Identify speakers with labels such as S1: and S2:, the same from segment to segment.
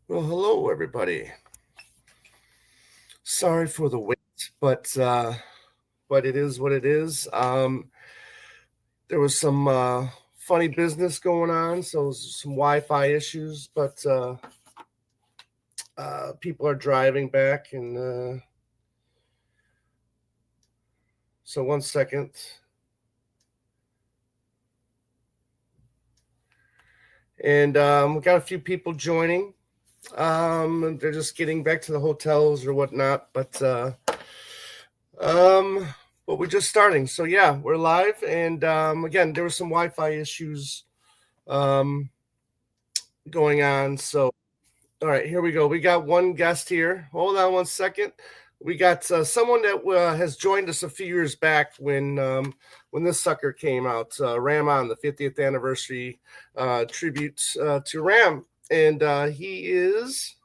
S1: Well, hello everybody. Sorry for the wait, but it is what it is. There was some funny business going on, so some Wi-Fi issues, but people are driving back, and so 1 second. And we got a few people joining. They're just getting back to the hotels or whatnot, um, but we're just starting. So yeah, we're live, and again, there were some Wi-Fi issues um, going on. So, all right, here we go. We got one guest here. Hold on 1 second. We got someone that has joined us a few years back when this sucker came out, Ram on the 50th anniversary tribute to Ram, and he is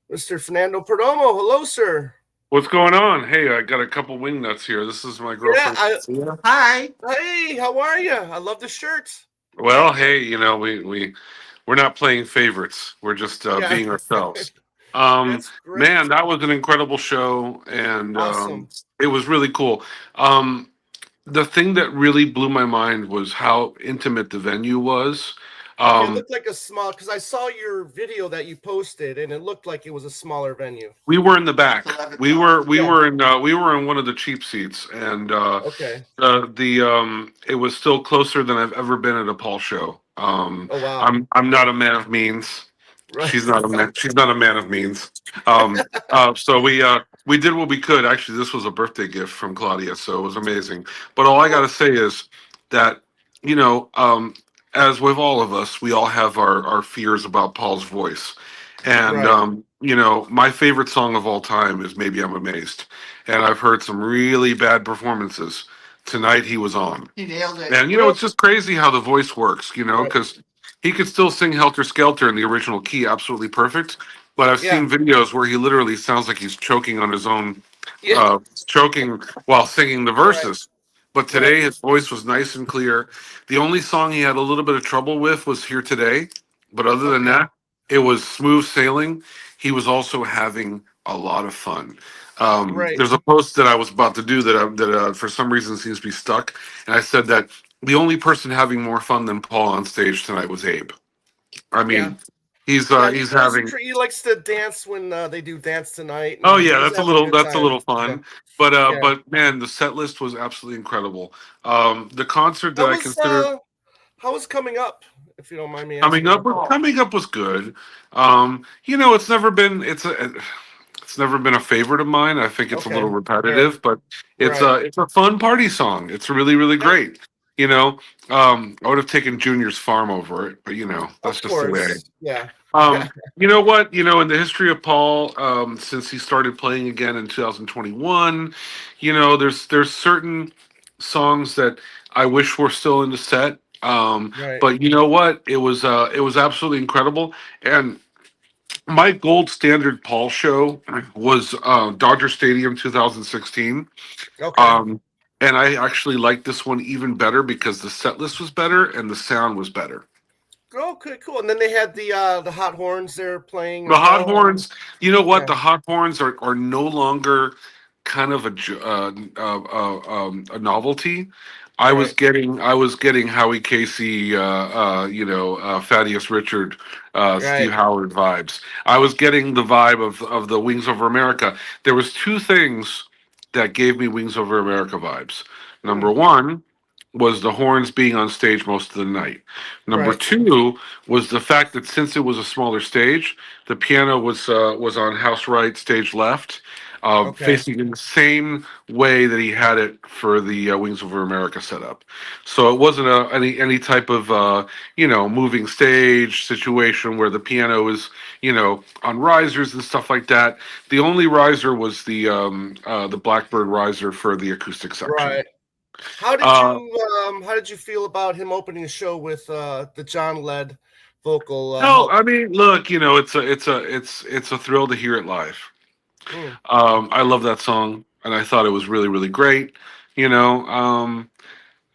S1: Mr. Fernando Perdomo. Hello, sir.
S2: What's going on? Hey, I got a couple wing nuts here. This is my
S1: Yeah.
S2: girlfriend. Yeah. Hi.
S1: Hey, how are you? I love the shirt.
S2: Well, hey, we're not playing favorites. We're just
S1: Yeah.
S2: being ourselves.
S1: That's great.
S2: Man, that was an incredible show, and
S1: Awesome.
S2: it was really cool. Um, the thing that really blew my mind was how intimate the venue was.
S1: Okay, it
S2: Um,
S1: looked like a small because I saw your video that you posted, and it looked like it was a smaller venue.
S2: We were in the back. We
S1: Yeah.
S2: were in one of the cheap seats, and
S1: Okay.
S2: the it was still closer than I've ever been at a Paul show.
S1: Oh wow.
S2: I'm not a man of means.
S1: Right.
S2: She's not a man of means. So we did what we could. Actually, this was a birthday gift from Claudia, so it was amazing. But all I got
S1: Oh,
S2: to say is that you know, as with all of us, we all have our fears about Paul's voice. And
S1: right.
S2: my favorite song of all time is "Maybe I'm Amazed," and I've heard some really bad performances. Tonight he was on. He nailed it. And
S1: Real.
S2: it's just crazy how the voice works.
S1: Right.
S2: Because he could still sing "Helter Skelter" in the original key, absolutely perfect. But I've
S1: Yeah.
S2: seen videos where he literally sounds like he's choking on his own,
S1: Yeah.
S2: choking while singing the
S1: Right.
S2: verses. But
S1: Right.
S2: today his voice was nice and clear. The only song he had a little bit of trouble with was "Here Today," but other than
S1: Okay.
S2: that, it was smooth sailing. He was also having a lot of fun.
S1: Right.
S2: There's a post that I was about to do that for some reason seems to be stuck, and I said that the only person having more fun than Paul on stage tonight was Abe. I
S1: Yeah.
S2: mean, he's
S1: Yeah.
S2: he's having.
S1: He likes to dance when they do dance tonight,
S2: Oh
S1: and
S2: yeah,
S1: he's having a good
S2: that's a
S1: time.
S2: little
S1: Yeah.
S2: fun.
S1: Yeah.
S2: But man, the set list was absolutely incredible. The concert that
S1: How
S2: I
S1: was
S2: consider
S1: coming up? If you don't mind me
S2: coming up
S1: asking.
S2: coming up was good. It's never been a favorite of mine. I think it's a little
S1: Okay. Yeah.
S2: repetitive, but
S1: Right.
S2: it's a fun party song. It's really
S1: Yeah.
S2: great. You know, I would have taken Junior's Farm over it, but that's
S1: Of
S2: just the way.
S1: course. Yeah. Yeah.
S2: You know what? In the history of Paul, since he started playing again in 2021, there's certain songs that I wish were still in the set.
S1: Right.
S2: But you know what? It was absolutely incredible. And my gold standard Paul show was Dodger Stadium 2016.
S1: Okay.
S2: Um, and I actually liked this one even better because the set list was better and the sound was better.
S1: Okay, cool. And then they had the hot horns there playing
S2: The
S1: as
S2: hot
S1: well.
S2: horns, you know what?
S1: Yeah.
S2: The hot horns are no longer kind of a novelty.
S1: Right.
S2: I was getting Howie Casey, Thaddeus Richard, Steve
S1: Right.
S2: Howard vibes. I was getting the vibe of the Wings Over America. There was two things that gave me Wings Over America vibes. Number
S1: Mm,
S2: one was the horns being on stage most of the night. Number
S1: right.
S2: two was the fact that since it was a smaller stage, the piano was on house right, stage left,
S1: Okay.
S2: facing in the same way that he had it for the Wings Over America setup. So it wasn't any type of moving stage situation where the piano is on risers and stuff like that. The only riser was the Blackbird riser for the acoustic section.
S1: Right. How did
S2: Uh,
S1: you feel about him opening the show with the John led vocal
S2: no,
S1: help?
S2: I mean, look, it's a thrill to hear it live.
S1: Mm,
S2: I love that song, and I thought it was really great. You know, um,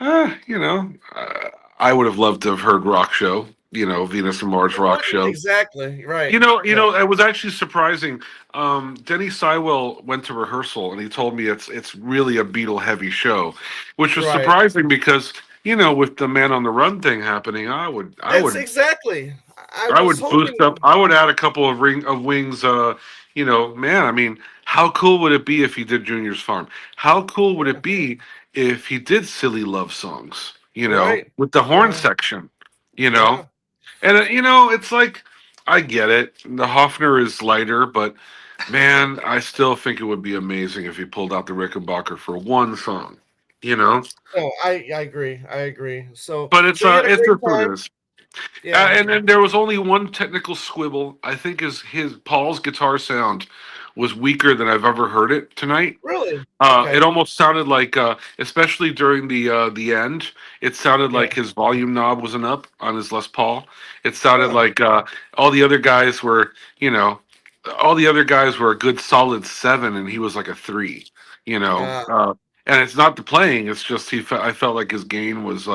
S2: uh, you know, uh, I would have loved to have heard Rock Show. Venus and Mars rock show.
S1: Exactly. Right. Yeah.
S2: It was actually surprising. Denny Sywell went to rehearsal and he told me it's really a Beatle heavy show, which was
S1: Right.
S2: surprising because with the Man on the Run thing happening, I would I
S1: That's
S2: would
S1: exactly. I
S2: I
S1: was
S2: would boost up.
S1: hoping.
S2: I would add a couple of wings. Man, I mean, how cool would it be if he did Junior's Farm? How cool would it be if he did silly love songs?
S1: Right.
S2: With the horn
S1: Yeah.
S2: section. You know,
S1: Yeah.
S2: and it's like I get it. The Hofner is lighter, but man, I still think it would be amazing if he pulled out the Rickenbacker for one song. You know,
S1: No, I agree. I agree. So
S2: but
S1: so you had a
S2: it's
S1: great
S2: just what it
S1: time.
S2: is.
S1: Yeah.
S2: And then there was only one technical squibble. I think his Paul's guitar sound was weaker than I've ever heard it tonight.
S1: Really.
S2: It
S1: Okay.
S2: almost sounded like, especially during the end, it sounded
S1: Yeah.
S2: like his volume knob wasn't up on his Les Paul. It sounded
S1: Huh.
S2: like all the other guys were, you know, all the other guys were a good solid 7, and he was like a 3. You know,
S1: Uh,
S2: and it's not the playing; it's just I felt like his gain was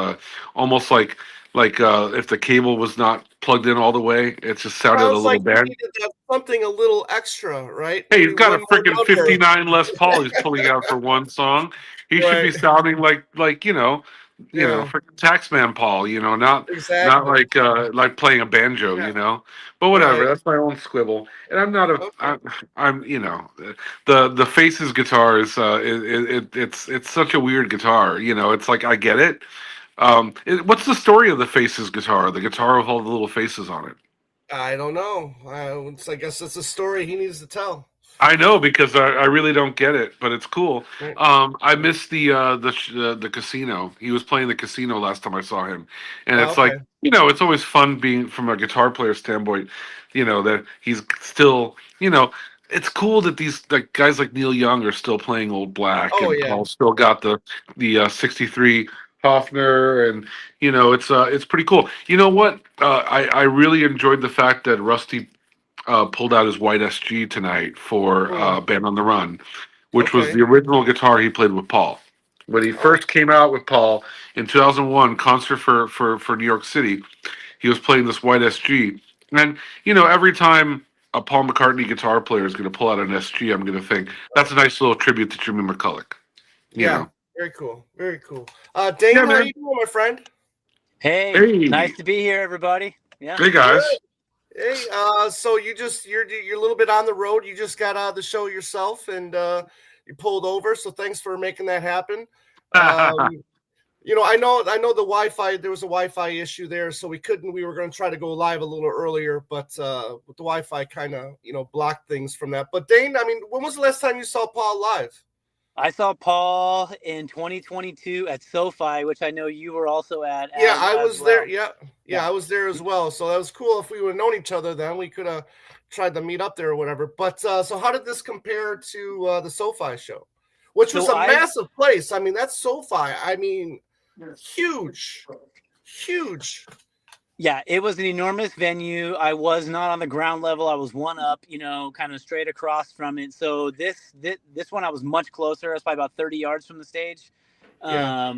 S2: almost like if the cable was not plugged in all the way, it just sounded a
S1: sounds
S2: little
S1: like you
S2: bad.
S1: needed that something a little extra, right?
S2: Hey,
S1: Maybe
S2: he's got a
S1: one more
S2: freaking
S1: number.
S2: 59 Les Paul he's pulling out for one song. He should be
S1: Right.
S2: sounding like
S1: Yeah.
S2: freaking Taxman Paul, not
S1: Exactly.
S2: like playing a banjo, But whatever,
S1: Right.
S2: that's my own squibble. And I'm not a
S1: Okay.
S2: I'm the Faces guitar is it's such a weird guitar, It's like I get it. What's the story of the Faces guitar? The guitar with all the little faces on it.
S1: I don't know. I guess it's a story he needs to tell.
S2: I know because I really don't get it, but it's cool.
S1: Right.
S2: I missed the casino. He was playing the casino last time I saw him, and
S1: Oh,
S2: it's like
S1: okay.
S2: it's always fun being from a guitar player standpoint. That he's still it's cool that these like guys like Neil Young are still playing Old Black,
S1: Oh
S2: and
S1: yeah.
S2: Paul's still got the '63 Hofner, and it's pretty cool. You know what? I really enjoyed the fact that Rusty pulled out his white SG tonight for
S1: Hmm.
S2: Band on the Run, which was
S1: Okay.
S2: the original guitar he played with Paul. When he
S1: Oh.
S2: first came out with Paul in 2001, concert for New York City, he was playing this white SG. And, every time a Paul McCartney guitar player is going to pull out an SG, I'm going to think, that's a nice little tribute to Jimmy McCulloch, you
S1: Yeah.
S2: know?
S1: Very cool. Very cool.
S2: Yeah,
S1: Dane, how
S2: man.
S1: you doing, my friend?
S3: Hey,
S2: Hey.
S3: nice to be here, everybody. Yeah.
S2: Hey,
S1: Good.
S2: guys.
S1: Hey, so you're a little bit on the road. You just got out of the show yourself, and you pulled over. So thanks for making that happen. Um, I know the Wi-Fi. There was a Wi-Fi issue there, so we couldn't. We were going to try to go live a little earlier, but the Wi-Fi kind of blocked things from that. But Dane, I mean, when was the last time you saw Paul live?
S3: I saw Paul in 2022 at SoFi, which I know you were also at
S1: Yeah,
S3: as
S1: I
S3: as
S1: was
S3: well.
S1: there. Yeah, I was there as well. So that was cool. If we would have known each other, then we could have tried to meet up there or whatever. But so how did this compare to the SoFi show, which was
S3: So
S1: a
S3: I
S1: massive place? I mean, that's SoFi. I mean, huge, huge.
S3: Yeah, it was an enormous venue. I was not on the ground level. I was one up, kind of straight across from it. So this one I was much closer. I was probably about 30 yards from the stage.
S1: Yeah.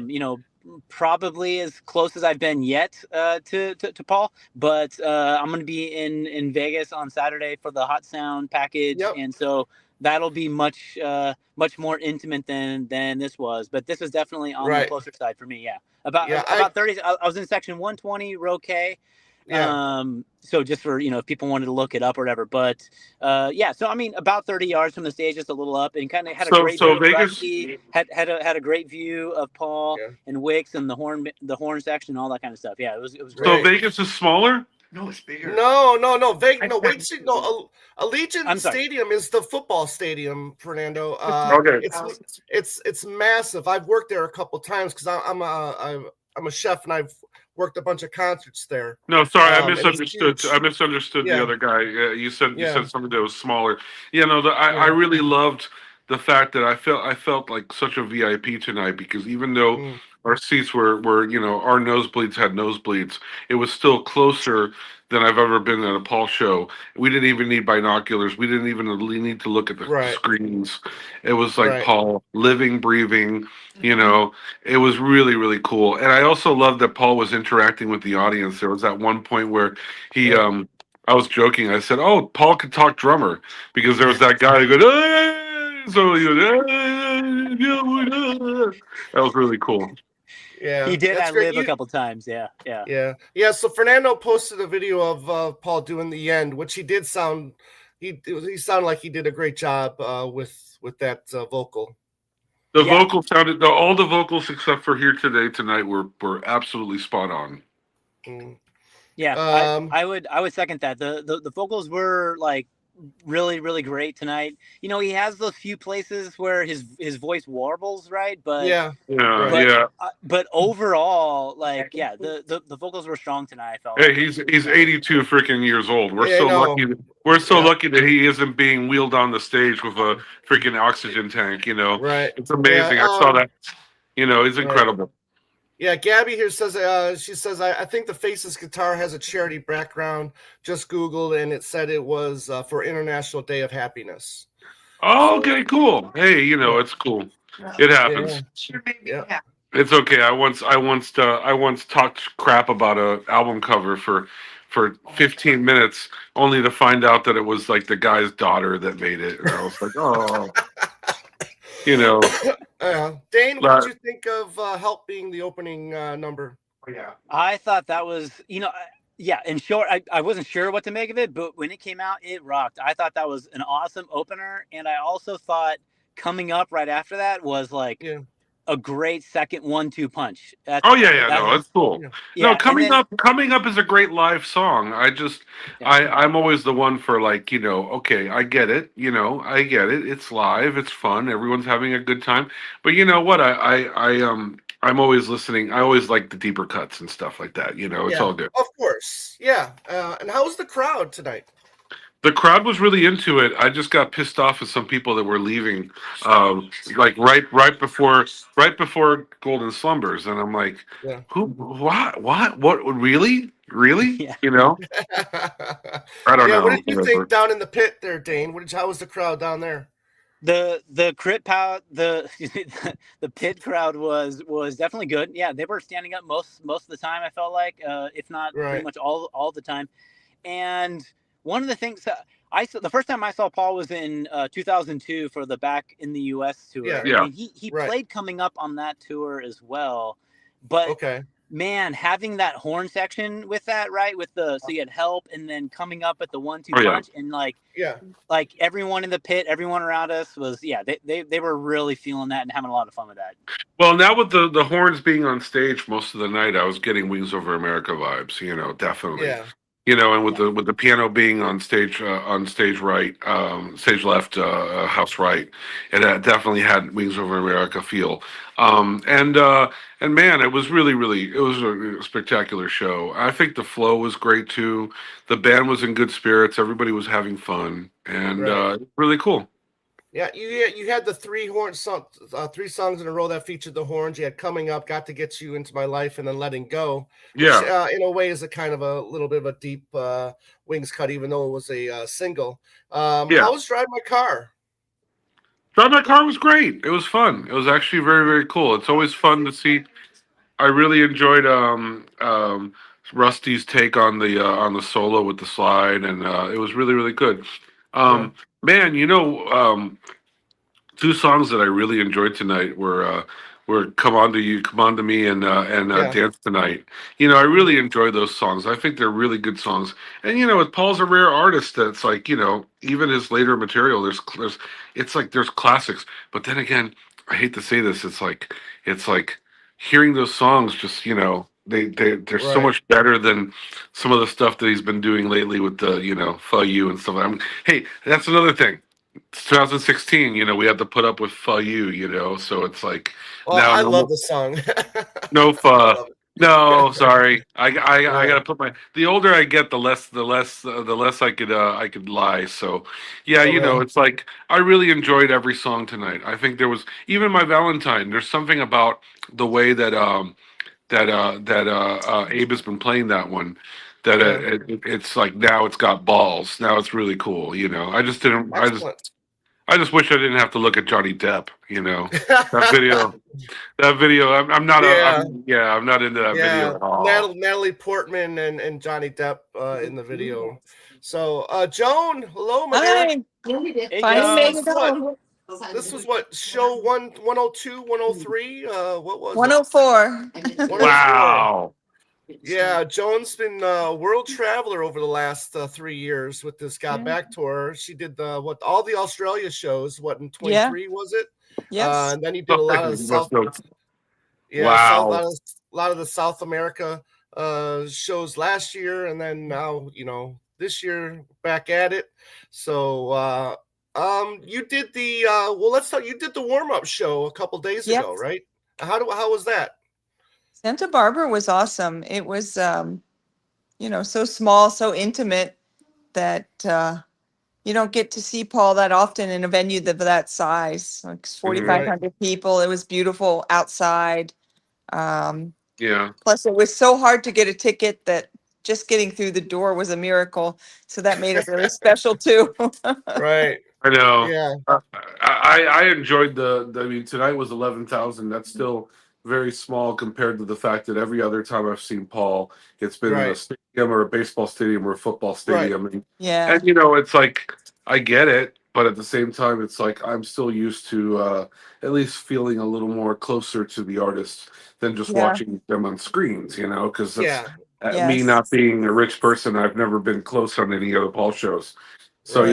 S3: Probably as close as I've been yet to Paul. But I'm going to be in Vegas on Saturday for the Hot Sound package,
S1: Yep.
S3: and so that'll be much more intimate than this was. But this was definitely on the
S1: Right.
S3: closer side for me. Yeah,
S1: Yeah.
S3: about 30. I was in section 120, row K.
S1: Yeah.
S3: So just for if people wanted to look it up or whatever, but yeah, so I mean about 30 yards from the stage, just a little up, and kind of had a
S2: So,
S3: great view of
S2: Vegas.
S3: Rusty, had a great view of Paul
S1: Yeah.
S3: and Wicks and the horn section, all that kind of stuff. Yeah, it was
S2: So
S3: great.
S2: Vegas is smaller?
S4: No, it's bigger.
S1: No. Allegiant
S3: I'm sorry.
S1: Stadium is the football stadium, Fernando.
S2: Okay.
S1: It's massive. I've worked there a couple times because I'm a chef and I've worked a bunch of concerts there.
S2: No, sorry, I
S1: And it's
S2: misunderstood.
S1: huge.
S2: I misunderstood
S1: Yeah.
S2: the other guy. You said
S1: Yeah.
S2: something that was smaller. Yeah, no, I
S1: Yeah.
S2: really loved the fact that I felt like such a VIP tonight because even though
S1: Mm.
S2: our seats were our nosebleeds had nosebleeds. It was still closer than I've ever been at a Paul show. We didn't even need binoculars. We didn't even really need to look at the
S1: Right.
S2: screens. It was like
S1: Right.
S2: Paul living, breathing. It was really, really cool. And I also loved that Paul was interacting with the audience. There was that one point where he
S1: Yeah.
S2: I was joking. I said, "Oh, Paul could talk drummer," because there was that guy who goes, "Hey!" So he goes, "Hey!" That was really cool.
S1: Yeah,
S3: He did
S1: that's
S3: ad
S1: great.
S3: lib a couple times. Yeah.
S1: Yeah. So Fernando posted a video of Paul doing the end, which he did sound. He sounded like he did a great job with that vocal.
S2: The
S3: Yeah.
S2: vocal sounded all the vocals except for Here Today Tonight were absolutely spot on.
S1: Mm.
S3: Yeah, I would second that. The vocals were like really, really great tonight. He has those few places where his voice warbles, right? But
S1: Yeah.
S2: Yeah,
S1: Right.
S2: yeah.
S3: but overall, like, yeah, the vocals were strong tonight. I felt
S2: Hey,
S3: like.
S2: he's 82 freaking years old. We're
S1: Yeah, I
S2: so
S1: know.
S2: lucky. We're so
S1: Yeah.
S2: lucky that he isn't being wheeled on the stage with a freaking oxygen tank.
S1: Right.
S2: It's amazing.
S1: Yeah,
S2: I saw that. It's
S1: right.
S2: incredible.
S1: Yeah, Gabby here says she says I think the Faces guitar has a charity background. Just Googled and it said it was for International Day of Happiness.
S2: Oh, okay, cool. Hey,
S1: Yeah.
S2: it's cool. It happens.
S1: Yeah.
S2: It's okay. I once talked crap about a album cover for 15 minutes, only to find out that it was like the guy's daughter that made it, and I was like, oh,
S1: Dane, what did you think of Help being the opening number?
S3: I thought that was, yeah, in short, I wasn't sure what to make of it, but when it came out, it rocked. I thought that was an awesome opener, and I also thought coming up right after that was like a great second 1-2 punch.
S2: No, it's cool.
S3: Yeah,
S2: No, coming up is a great live song. I'm always the one for like, okay, I get it, I get it. It's live, it's fun, everyone's having a good time. But you know what? I'm always listening. I always like the deeper cuts and stuff like that. It's all good.
S1: Of course. Yeah. And how was the crowd tonight?
S2: The crowd was really into it. I just got pissed off at some people that were leaving, like right before Golden Slumbers, and I'm like, who, what, really?
S3: Yeah.
S2: I don't know.
S1: What did you think down in the pit there, Dane? How was the crowd down there?
S3: The crit pow the pit crowd was definitely good. Yeah, they were standing up most of the time. I felt like, if not pretty much all the time, and one of the things that the first time I saw Paul was in 2002 for the Back in the U.S. tour.
S2: Yeah.
S3: I mean, he played coming up on that tour as well. But man, having that horn section with that, right? So you had Help and then coming up at the 1-2 punch and like everyone in the pit, everyone around us was they were really feeling that and having a lot of fun with that.
S2: Well, now with the horns being on stage most of the night, I was getting Wings Over America vibes. Definitely.
S1: Yeah.
S2: And with the piano being on stage right, stage left, house right, it definitely had Wings Over America feel. And man, it was really, it was a spectacular show. I think the flow was great too. The band was in good spirits. Everybody was having fun, and really cool.
S1: Yeah, you had the three songs in a row that featured the horns. You had Coming Up, Got to Get You Into My Life, and then Letting Go. Which, in a way, is a kind of a little bit of a deep Wings cut, even though it was a single. How was Drive My Car?
S2: Drive My Car was great. It was fun. It was actually very, very cool. It's always fun to see. I really enjoyed Rusty's take on the solo with the slide, and it was really, really good. Man, two songs that I really enjoyed tonight were "Come On to You," "Come On to Me," and "Dance Tonight." I really enjoy those songs. I think they're really good songs. And with Paul's a rare artist. That's like even his later material. There's classics. But then again, I hate to say this. It's like hearing those songs. Just they're so much better than some of the stuff that he's been doing lately with the "Fuck You" and stuff. Hey, that's another thing. It's 2016, we have to put up with "Fuck You," so it's like.
S1: Well, I love the song.
S2: No No, sorry. I
S1: Right.
S2: gotta put my. The older I get, the less I could lie. So, yeah,
S1: Okay.
S2: it's like I really enjoyed every song tonight. I think there was even my Valentine. There's something about the way that Abe has been playing that one. That
S1: Yeah.
S2: it's like now it's got balls. Now it's really cool. I just didn't.
S1: Excellent.
S2: I just wish I didn't have to look at Johnny Depp. That video. That video. I'm not a.
S1: Yeah.
S2: I'm not into that video
S1: Yeah,
S2: at all.
S1: Natalie Portman and Johnny Depp in the video. So, Joan, hello, my dear.
S4: Hi.
S3: Hey,
S4: Finally
S3: Joan.
S4: made it home.
S1: This was what show 102, 103. What was it?
S4: 104.
S1: 104.
S2: Wow.
S1: Yeah, Joan's been world traveler over the last 3 years with this Got Back tour. She did all the Australia shows. What in 23 was it?
S4: Yes.
S1: And then you did a lot of the South. Yeah,
S2: Wow.
S1: a lot of the South America shows last year, and then now this year back at it. So you did the let's talk. You did the warm up show a couple days ago, right? How was that?
S4: Santa Barbara was awesome. It was so small, so intimate that you don't get to see Paul that often in a venue that size, like 4,500 people. It was beautiful outside.
S2: Yeah.
S4: Plus, it was so hard to get a ticket that just getting through the door was a miracle. So that made it really special too.
S1: Right.
S2: I know.
S1: Yeah.
S2: I enjoyed I mean, tonight was 11,000. That's still very small compared to the fact that every other time I've seen Paul, it's been in a stadium or a baseball stadium or a football stadium.
S1: Right.
S4: Yeah.
S2: And it's like I get it, but at the same time, it's like I'm still used to at least feeling a little more closer to the artist than just watching them on screens. Because that's me not being a rich person. I've never been close on any other Paul shows. So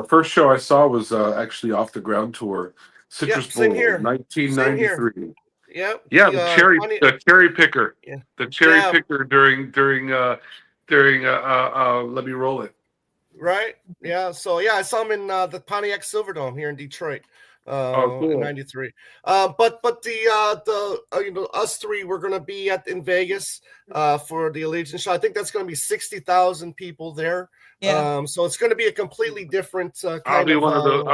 S2: first show I saw was actually Off the Ground tour, Citrus Bowl, 1993.
S1: Yep.
S2: Yeah, the cherry picker, the cherry picker during Let Me Roll It.
S1: Right. Yeah. So I saw him in the Pontiac Silverdome here in Detroit.
S2: Cool.
S1: In '93. But us three we're gonna be in Vegas for the Allegiance show. I think that's gonna be 60,000 people there.
S4: Yeah.
S1: So it's gonna be a completely different
S2: I'll be one of those.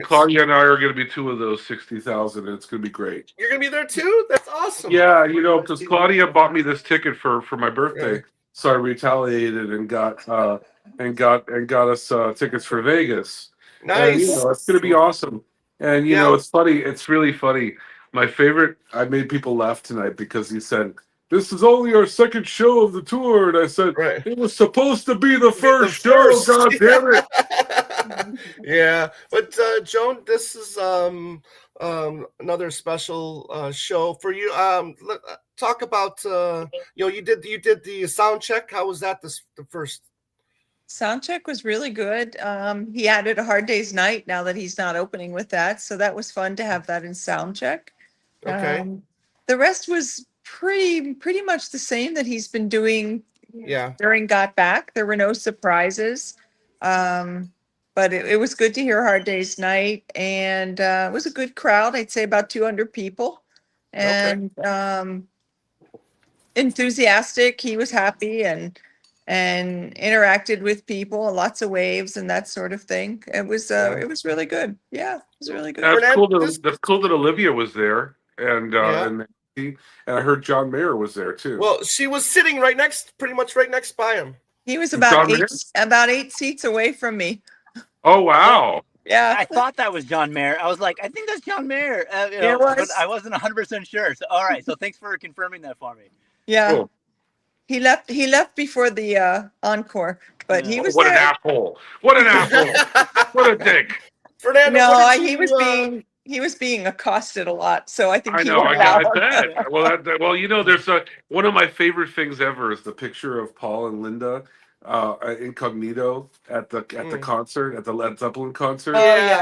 S2: Claudia and I are gonna be two of those 60,000, and it's gonna be great.
S1: You're gonna be there too? That's awesome.
S2: Yeah, because Claudia bought me this ticket for my birthday, so I retaliated and got us tickets for Vegas.
S1: Nice.
S2: And, it's gonna be awesome. And it's funny. It's really funny. My favorite. I made people laugh tonight because he said, "This is only our second show of the tour," and I said, "It was supposed to be the first show." God damn it!
S1: Yeah, but Joan, this is another special show for you. Talk about you did the sound check. How was that? The first.
S4: Soundcheck was really good. He added a Hard Day's Night now that he's not opening with that. So that was fun to have that in Soundcheck.
S1: Okay.
S4: The rest was pretty much the same that he's been doing during Got Back. There were no surprises. But it was good to hear Hard Day's Night. And it was a good crowd. I'd say about 200 people. And enthusiastic. He was happy and interacted with people, lots of waves and that sort of thing. It was really good. Yeah, it was really good.
S2: That's cool that Olivia was there, and I heard John Mayer was there too.
S1: Well, she was sitting pretty much right next by him.
S4: He was about eight seats away from me.
S2: Oh wow!
S4: Yeah,
S3: I thought that was John Mayer. I was like, I think that's John Mayer.
S4: But
S3: I wasn't 100% sure. So all right, so thanks for confirming that for me.
S4: Yeah. Cool. He left before the encore, but he was
S2: What
S4: there.
S2: An asshole! What an asshole! What a dick!
S1: Fernando,
S4: he was being accosted a lot, so I think
S2: I know. I bet. Well, there's one of my favorite things ever is the picture of Paul and Linda incognito at the concert, at the Led Zeppelin concert.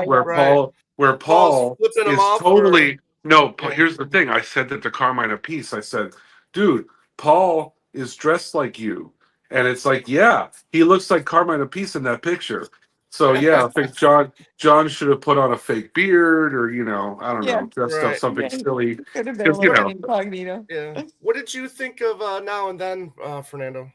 S2: Where Paul is totally Here's the thing. I said that to Carmine Appice. I said, dude, Paul is dressed like you. And it's like, yeah, he looks like Carmine Appice in that picture. So yeah, I think John should have put on a fake beard, or I don't know, dressed up something silly.
S4: Could have been a little incognito.
S1: Yeah. What did you think of Now and Then, Fernando?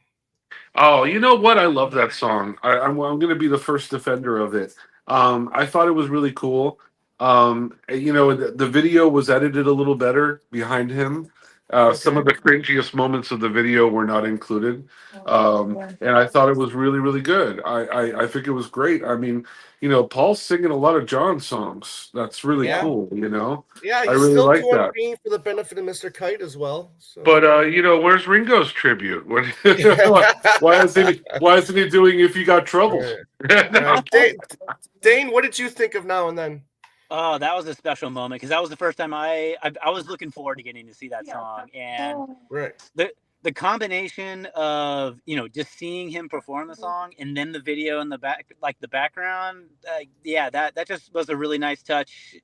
S2: Oh, you know what? I love that song. I'm going to be the first defender of it. I thought it was really cool. The video was edited a little better behind him. Some of the cringiest moments of the video were not included, and I thought it was really, really good. I think it was great. I mean, Paul's singing a lot of John songs. That's really cool.
S1: Yeah, he's
S2: I really
S1: still
S2: like
S1: touring
S2: that.
S1: Green for the benefit of Mr. Kite as well. So.
S2: But where's Ringo's tribute? Why isn't he doing If You Got Troubles?
S1: Dane, what did you think of Now and Then?
S3: Oh, that was a special moment because that was the first time I was looking forward to getting to see that song, and the combination of just seeing him perform the song and then the video in the back, like the background, that just was a really nice touch.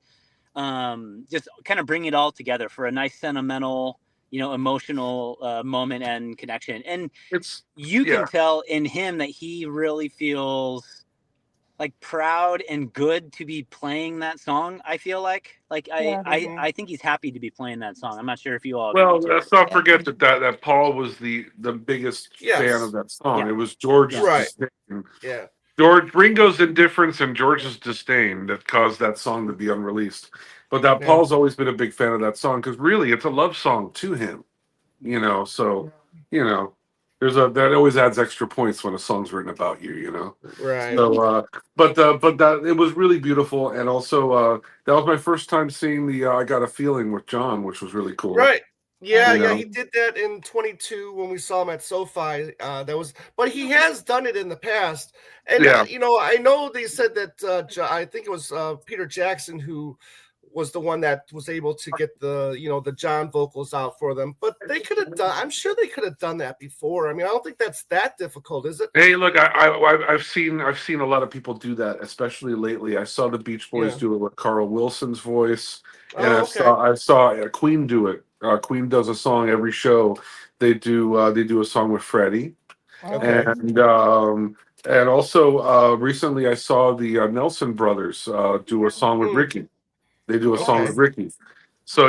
S3: Just kind of bring it all together for a nice sentimental, emotional moment and connection, and you can tell in him that he really feels like proud and good to be playing that song. I feel like I think he's happy to be playing that song. I'm not sure if you all agree.
S2: Well, let's not forget that Paul was the biggest fan of that song.
S3: Yeah.
S2: It was George's disdain.
S1: Yeah.
S2: Ringo's indifference and George's disdain that caused that song to be unreleased. But Paul's always been a big fan of that song because really it's a love song to him. So that always adds extra points when a song's written about you.
S1: Right.
S2: So, but that it was really beautiful, and also that was my first time seeing the "I Got a Feeling" with John, which was really cool.
S1: Right. Yeah, he did that in 22 when we saw him at SoFi. But he has done it in the past, and I know they said that I think it was Peter Jackson who was the one that was able to get the John vocals out for them, but they could have done. I'm sure they could have done that before. I mean, I don't think that's that difficult, is it?
S2: Hey, look, I've seen a lot of people do that, especially lately. I saw the Beach Boys do it with Carl Wilson's voice, and I saw Queen do it. Queen does a song every show. They do a song with Freddie, and also recently I saw the Nelson Brothers do a song with Ricky. They do a song with Ricky. So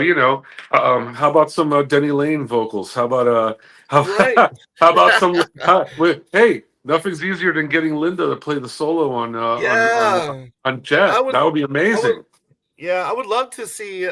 S2: how about some Denny Lane vocals? How about some? Hey, nothing's easier than getting Linda to play the solo on Jet. That would be amazing.
S1: I would love to see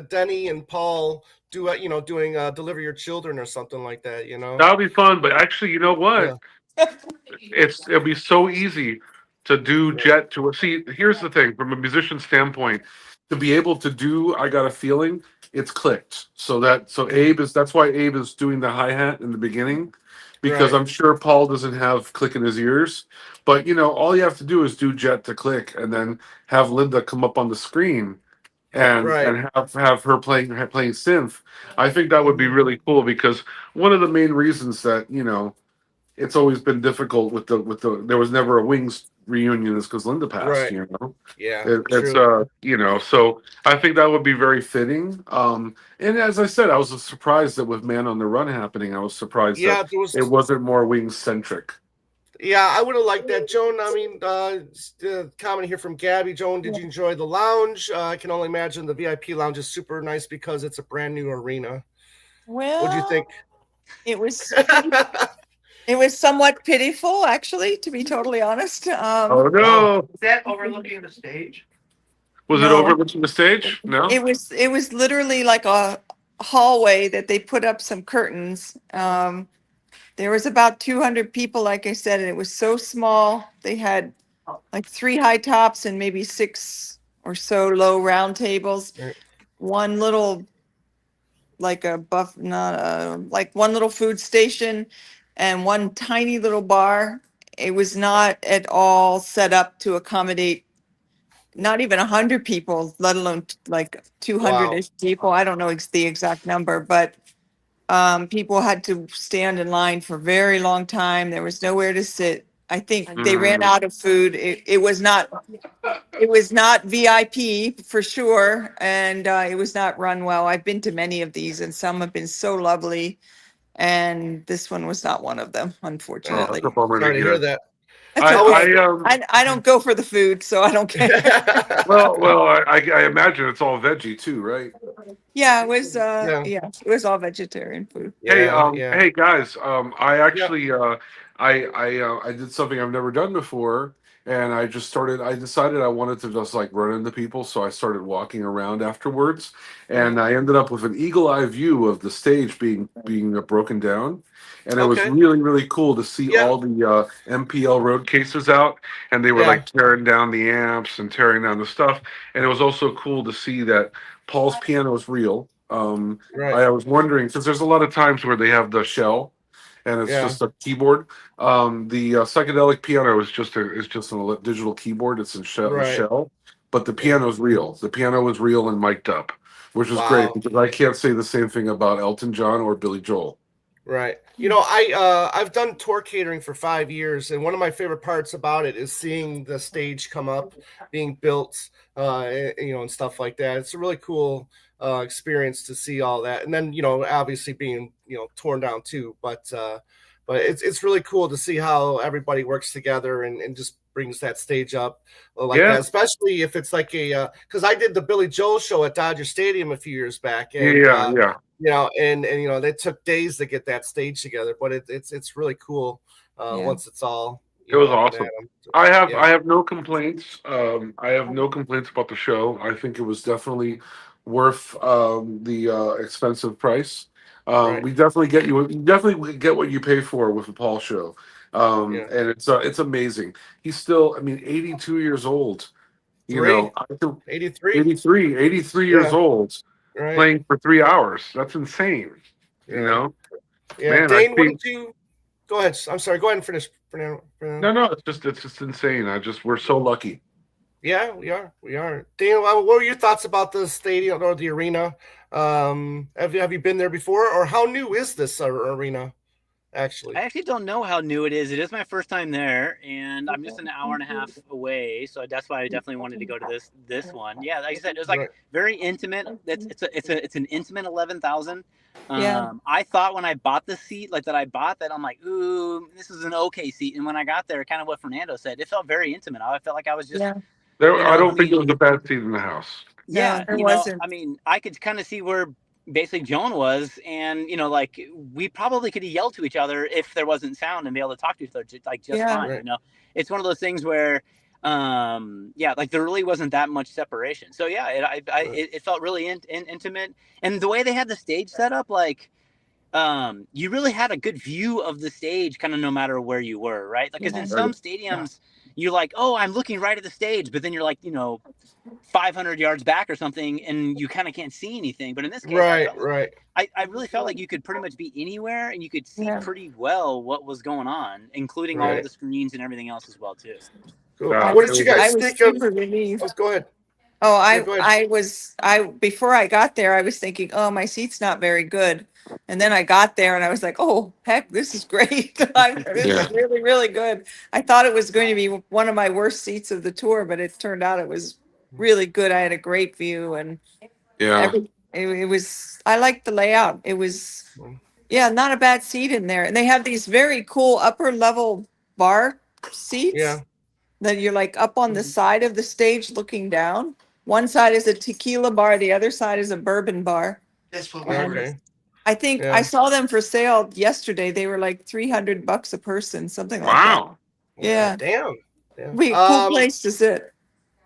S1: Denny and Paul do doing "Deliver Your Children" or something like that.
S2: That would be fun. But actually, you know what? It'll be so easy to do Jet to see. Here's the thing, from a musician standpoint. To be able to do "I Got a Feeling," it's clicked. That's why Abe is doing the hi-hat in the beginning, because I'm sure Paul doesn't have click in his ears. But all you have to do is do Jet to click, and then have Linda come up on the screen, and have her playing synth. I think that would be really cool, because one of the main reasons that it's always been difficult with the there was never a Wings reunion is because Linda passed. It's so I think that would be very fitting. And as I said, I was surprised that with Man on the Run happening, I was surprised that it wasn't more Wings centric.
S1: Yeah, I would have liked that. Joan, I mean, comment here from Gabby. Joan, did you enjoy the lounge? I can only imagine the VIP lounge is super nice because it's a brand new arena.
S4: Well,
S1: what do you think?
S4: It was it was somewhat pitiful, actually, to be totally honest.
S2: Oh no!
S5: Is that overlooking the stage?
S2: Was it overlooking the stage? No.
S4: It was literally like a hallway that they put up some curtains. There was about 200 people, like I said, and it was so small. They had like 3 high tops and maybe 6 or so low round tables. One little, like one little food station, and one tiny little bar. It was not at all set up to accommodate not even 100 people, let alone like 200-ish people. I don't know the exact number, but people had to stand in line for a very long time. There was nowhere to sit. I think they ran out of food. It was not VIP for sure, and it was not run well. I've been to many of these, and some have been so lovely, and this one was not one of them, unfortunately.
S1: Sorry to hear that.
S4: That's okay. I don't go for the food, so I don't care.
S2: I imagine it's all veggie too, right?
S4: Yeah, it was. It was all vegetarian food.
S2: Hey guys, I actually I did something I've never done before, and I decided I wanted to just like run into people, so I started walking around afterwards, and I ended up with an eagle eye view of the stage being broken down, and it was really really cool to see all the MPL road cases out, and they were like tearing down the amps and tearing down the stuff, and it was also cool to see that Paul's piano is real. I was wondering because there's a lot of times where they have the shell, and it's just a keyboard. The psychedelic piano is just a digital keyboard. It's in shell, but the piano is real. The piano was real and mic'd up, which was great because I can't say the same thing about Elton John or Billy Joel.
S1: Right. I've done tour catering for 5 years, and one of my favorite parts about it is seeing the stage come up, being built, and stuff like that. It's a really cool experience to see all that, and then obviously being torn down too. But it's really cool to see how everybody works together and just brings that stage up like that, especially if it's like because I did the Billy Joel show at Dodger Stadium a few years back, and they took days to get that stage together, but it's really cool once it's all.
S2: It was awesome. I have no complaints. I have no complaints about the show. I think it was definitely worth the expensive price. We definitely get what you pay for with the Paul show, and it's amazing. He's still, 82 years old. 83 years old, playing for 3 hours. That's insane.
S1: Yeah,
S2: Man,
S1: Dane, what did you? Go ahead. I'm sorry. Go ahead and finish.
S2: No, it's just insane. We're so lucky.
S1: Yeah, we are. Dane, what were your thoughts about the stadium or the arena? Have you been there before, or how new is this arena? Actually,
S3: I actually don't know how new it is. It is my first time there, and I'm just an hour and a half away, so that's why I definitely wanted to go to this one. Yeah, like I said, it was like very intimate. It's an intimate 11,000. I thought when I bought the seat, like that I'm like, ooh, this is an okay seat. And when I got there, kind of what Fernando said, it felt very intimate. I felt like I was just.
S2: I don't think it was the best seat in the house.
S3: Yeah, it wasn't. I could kind of see where basically Joan was, and like we probably could have yelled to each other if there wasn't sound and be able to talk to each other just fine. Right. It's one of those things where like there really wasn't that much separation. So it felt really intimate, and the way they had the stage set up, like you really had a good view of the stage kind of no matter where you were, right? Like, because in some stadiums you're like, oh, I'm looking right at the stage, but then you're like 500 yards back or something, and you kind of can't see anything. But in this case, I really felt like you could pretty much be anywhere, and you could see pretty well what was going on, including all of the screens and everything else as well too.
S1: Cool. What did you guys think of? Go ahead.
S4: Oh, before I got there, I was thinking, oh, my seat's not very good. And then I got there and I was like, oh, heck, this is great. This is really, really good. I thought it was going to be one of my worst seats of the tour, but it turned out it was really good. I had a great view, and it was, I liked the layout. It was, not a bad seat in there. And they have these very cool upper level bar seats. Yeah. That you're like up on the side of the stage looking down. One side is a tequila bar, the other side is a bourbon bar.
S5: That's what we're
S4: I think I saw them for sale yesterday. They were like $300 a person, something like that.
S2: Wow.
S1: Yeah. Damn.
S4: Cool place to sit.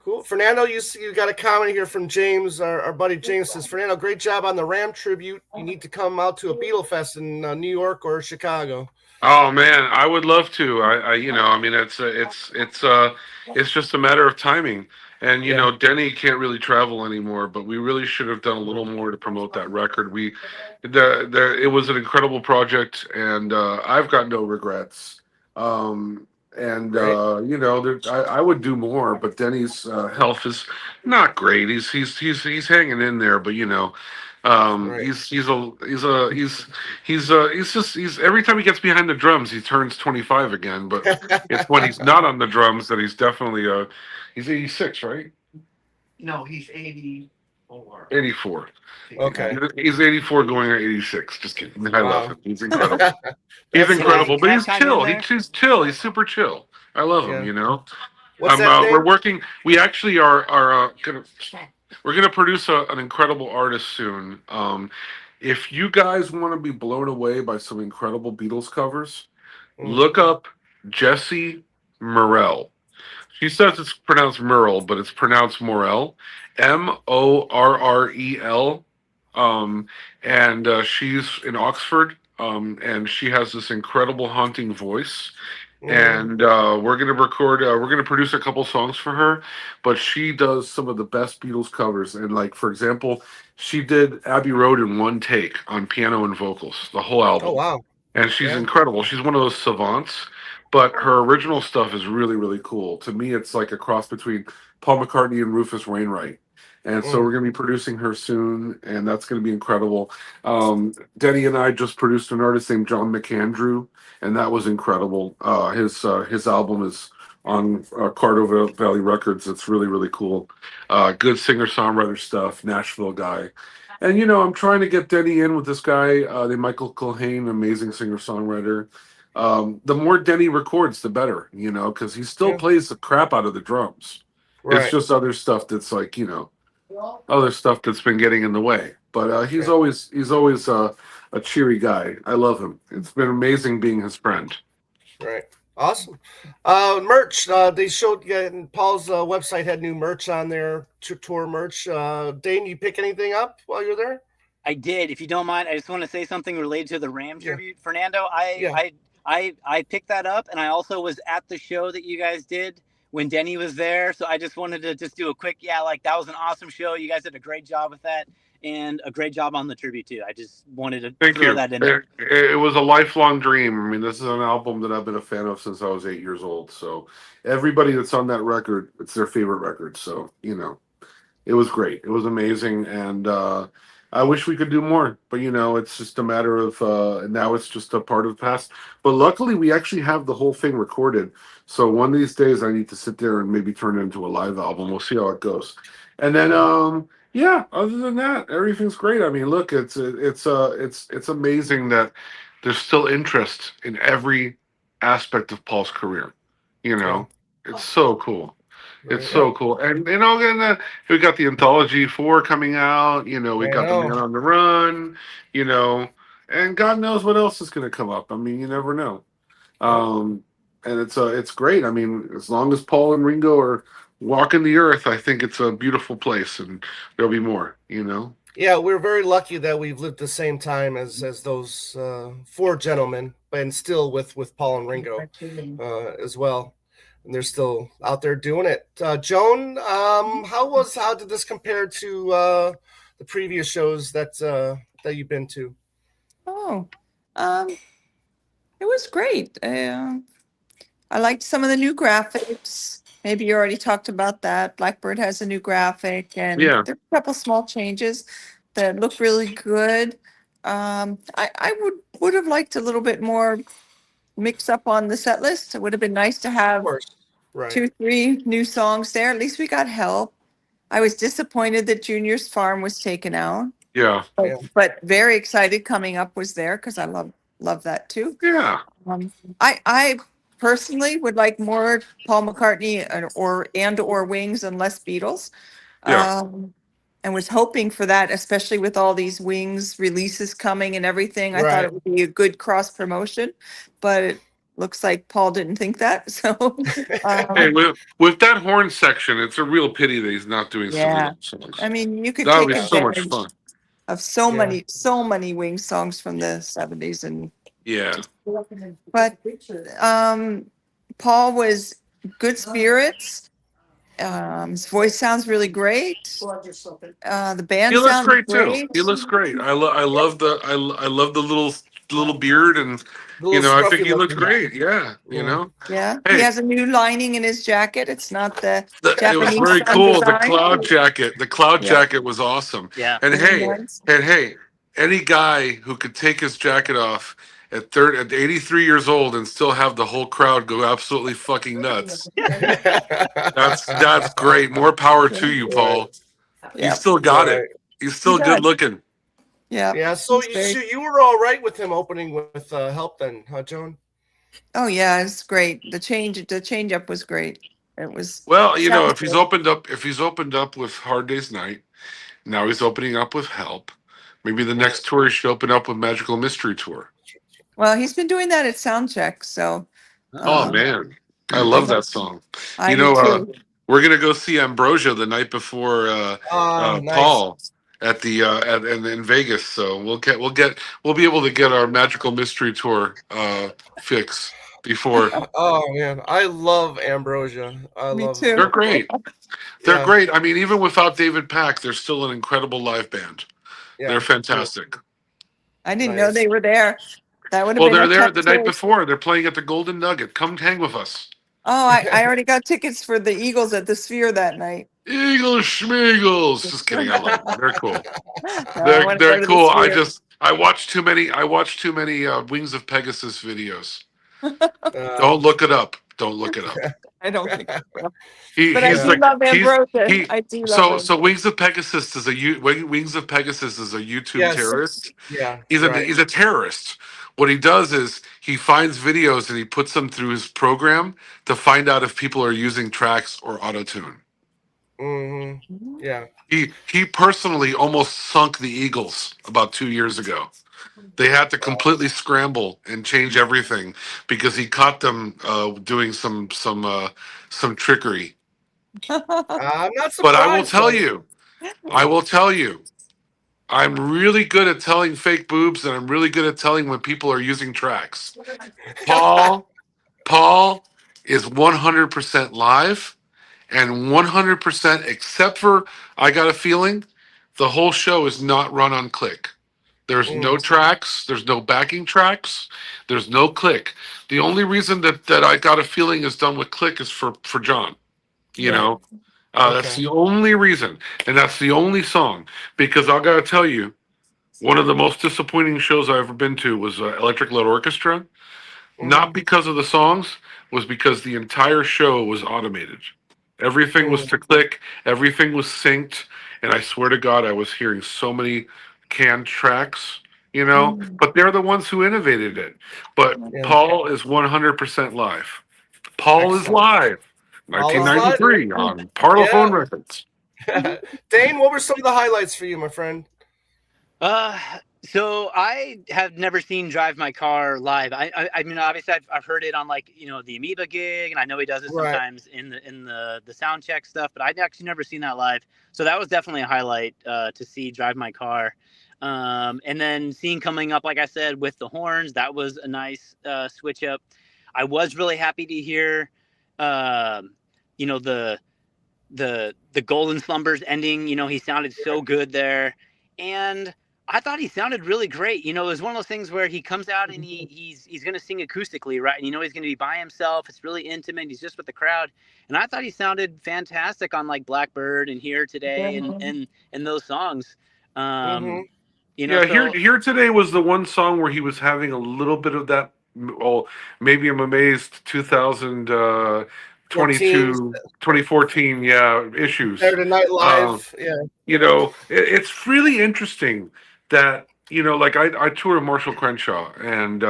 S1: Cool. Fernando, you got a comment here from James. Our buddy James says, Fernando, great job on the Ram tribute. You need to come out to a Beatle Fest in New York or Chicago.
S2: Oh man, I would love to. It's just a matter of timing. And Denny can't really travel anymore, but we really should have done a little more to promote that record. It was an incredible project, and I've got no regrets. I would do more, but Denny's health is not great. He's hanging in there, but he's every time he gets behind the drums, he turns 25 again. But it's when he's not on the drums that he's definitely he's 86, right?
S5: No, he's 84.
S2: 84.
S1: Okay.
S2: He's 84 going on 86. Just kidding. I love him. He's incredible. He's incredible, but he's chill. He's chill. He's super chill. I love him.
S1: What's that name?
S2: We're working. We actually are gonna produce an incredible artist soon. If you guys want to be blown away by some incredible Beatles covers, look up Jessie Morel. She says it's pronounced Merle, but it's pronounced Morel, Morrel. And she's in Oxford, and she has this incredible haunting voice. And we're gonna record. We're gonna produce a couple songs for her, but she does some of the best Beatles covers. And like, for example, she did Abbey Road in one take on piano and vocals, the whole album.
S1: Oh wow!
S2: And she's incredible. She's one of those savants, but her original stuff is really, really cool. To me, it's like a cross between Paul McCartney and Rufus Wainwright. And so we're going to be producing her soon, and that's going to be incredible. Denny and I just produced an artist named John McAndrew, and that was incredible. His album is on Cardo Valley Records. It's really, really cool. Good singer-songwriter stuff, Nashville guy. And, I'm trying to get Denny in with this guy, named Michael Culhane, amazing singer-songwriter. The more Denny records, the better, because he still plays the crap out of the drums. Right. It's just other stuff that's like, other stuff that's been getting in the way. But he's always a cheery guy. I love him. It's been amazing being his friend.
S1: Right. Awesome. Merch. They showed Paul's website had new merch on there, tour merch. Dane, you pick anything up while you're there?
S3: I did. If you don't mind, I just want to say something related to the Ram tribute, Fernando. I picked that up, and I also was at the show that you guys did when Denny was there. So I just wanted to do a quick, that was an awesome show. You guys did a great job with that, and a great job on the tribute too. I just wanted to throw that in there.
S2: It was a lifelong dream. I mean, this is an album that I've been a fan of since I was 8 years old. So everybody that's on that record, it's their favorite record. So, it was great. It was amazing. And I wish we could do more, but it's just a matter of now it's just a part of the past. But luckily, we actually have the whole thing recorded. So one of these days, I need to sit there and maybe turn it into a live album. We'll see how it goes. And then, other than that, everything's great. I mean, look, it's amazing that there's still interest in every aspect of Paul's career. It's so cool. It's so cool. And we got the Anthology 4 coming out, we got the Man on the Run, and God knows what else is going to come up. I mean, you never know. And it's great. I mean, as long as Paul and Ringo are walking the earth, I think it's a beautiful place, and there'll be more,
S1: Yeah, we're very lucky that we've lived the same time as those four gentlemen, and still with Paul and Ringo as well. And they're still out there doing it. Joan, how did this compare to the previous shows that you've been to?
S4: Oh, it was great. I liked some of the new graphics. Maybe you already talked about that. Blackbird has a new graphic, and there are a couple small changes that look really good. I would have liked a little bit more mix up on the set list. It would have been nice to have 2-3 new songs there. At least we got help. I was disappointed that Junior's Farm was taken out.
S2: Yeah.
S4: But very excited Coming Up was there because I love that too.
S2: Yeah.
S4: I personally would like more Paul McCartney or Wings and less Beatles. And was hoping for that, especially with all these Wings releases coming and everything. I thought it would be a good cross promotion, but it looks like Paul didn't think that. So,
S2: hey, with that horn section, it's a real pity that he's not doing some songs.
S4: I mean, you could
S2: that
S4: take
S2: would be so much fun.
S4: Of so many Wings songs from the 70s and But Paul was good spirits. His voice sounds really great. The band sounds great
S2: too. He looks great. I love the little beard, and I think he looks great. Yeah,
S4: Yeah, he has a new lining in his jacket. It's not the Japanese.
S2: It was very cool.
S4: Design.
S2: The cloud jacket. The cloud jacket was awesome.
S3: Yeah.
S2: And hey, any guy who could take his jacket off at 83 years old and still have the whole crowd go absolutely fucking nuts. That's great. More power to you, Paul. You still got it. He's still good looking.
S1: Yeah. So you were all right with him opening with help then, huh, Joan?
S4: Oh yeah, it's great. The change up was great. It was
S2: Well,
S4: sounds
S2: if
S4: good.
S2: he's opened up with Hard Day's Night, now he's opening up with Help. Maybe the next tour he should open up with Magical Mystery Tour.
S4: Well, he's been doing that at soundcheck, so
S2: Oh
S3: Uh,
S2: man, I
S4: I
S2: love
S4: hope
S2: that song.
S4: I do too.
S2: We're gonna go see Ambrosia the night before
S1: Nice.
S2: Paul at the in Vegas. So we'll be able to get our Magical Mystery Tour fix before.
S1: Oh man, I love Ambrosia. I
S4: Me
S1: love
S2: They're
S4: too.
S2: great. They're
S1: yeah,
S2: great. I mean, even without David Pack, they're still an incredible live band. They're
S1: yeah. Cool.
S2: fantastic.
S4: I didn't know
S1: Nice.
S4: they were there. That would have
S2: Well,
S4: been
S2: they're
S4: a
S2: there
S4: tough
S2: the night
S4: choice.
S2: before. They're playing at the Golden Nugget. Come hang with us.
S4: Oh, I already got tickets for the Eagles at the Sphere that night.
S2: Eagles Schmeagles. Just kidding. I love them. They're cool.
S4: No, I want to go
S2: They're
S4: to the
S2: cool.
S4: Sphere.
S2: I watched too many Wings of Pegasus videos.
S1: Uh,
S2: Don't look it up. Don't look it up.
S4: I don't think so.
S2: He
S4: But I
S2: he's
S4: do
S2: like
S4: love
S2: he's
S4: Ambrosia.
S2: he
S4: I do love
S2: so
S4: him.
S2: so Wings of Pegasus is a YouTube
S1: yes.
S2: terrorist.
S1: Yeah.
S2: He's
S1: Right.
S2: a terrorist. What he does is he finds videos and he puts them through his program to find out if people are using tracks or auto tune.
S1: Hmm. Yeah.
S2: He personally almost sunk the Eagles about 2 years ago. They had to completely scramble and change everything because he caught them doing some trickery.
S1: I'm not
S2: But
S1: surprised though.
S2: I will tell you, I'm really good at telling fake boobs, and I'm really good at telling when people are using tracks. Paul Paul is 100% live and 100% except for I got a feeling the whole show is not run on click. There's no
S1: Mm,
S2: tracks, there's no backing tracks, there's no click. The only reason that I got a feeling is done with click is for John, you
S1: right.
S2: know. That's
S1: Okay.
S2: the only reason, and that's the only song. Because I gotta tell you, one of the most disappointing shows I've ever been to was Electric Light Orchestra.
S1: Hmm.
S2: Not because of the songs, was because the entire show was automated. Everything was
S1: Mm,
S2: to click, everything was synced, and I swear to God, I was hearing so many canned tracks,
S4: Mm.
S2: but they're the ones who innovated it. But
S1: yeah.
S2: Paul is 100% live. Paul is
S1: Excellent.
S2: live.
S1: All is live.
S2: 1993 on Parlophone
S1: Yeah.
S2: Records.
S1: Dane, what were some of the highlights for you, my friend?
S3: So I have never seen Drive My Car live. I mean, obviously I've heard it on like the Amoeba gig, and I know he does it
S1: Right.
S3: sometimes in the sound check stuff. But I'd actually never seen that live, so that was definitely a highlight to see Drive My Car. And then seeing coming up, like I said, with the horns, that was a nice switch up. I was really happy to hear, you know, the Golden Slumbers ending. He sounded so good there, and I thought he sounded really great. It was one of those things where he comes out and he's going to sing acoustically, right? And he's going to be by himself. It's really intimate. He's just with the crowd, and I thought he sounded fantastic on like Blackbird and Here Today and those songs.
S1: Hmm.
S2: Yeah,
S3: So
S2: here today was the one song where he was having a little bit of that. Oh, maybe I'm amazed.
S1: 14.
S2: 2014, yeah, issues.
S1: Saturday Night
S2: Um,
S1: Live. Yeah.
S2: it's really interesting that like I tour Marshall Crenshaw, and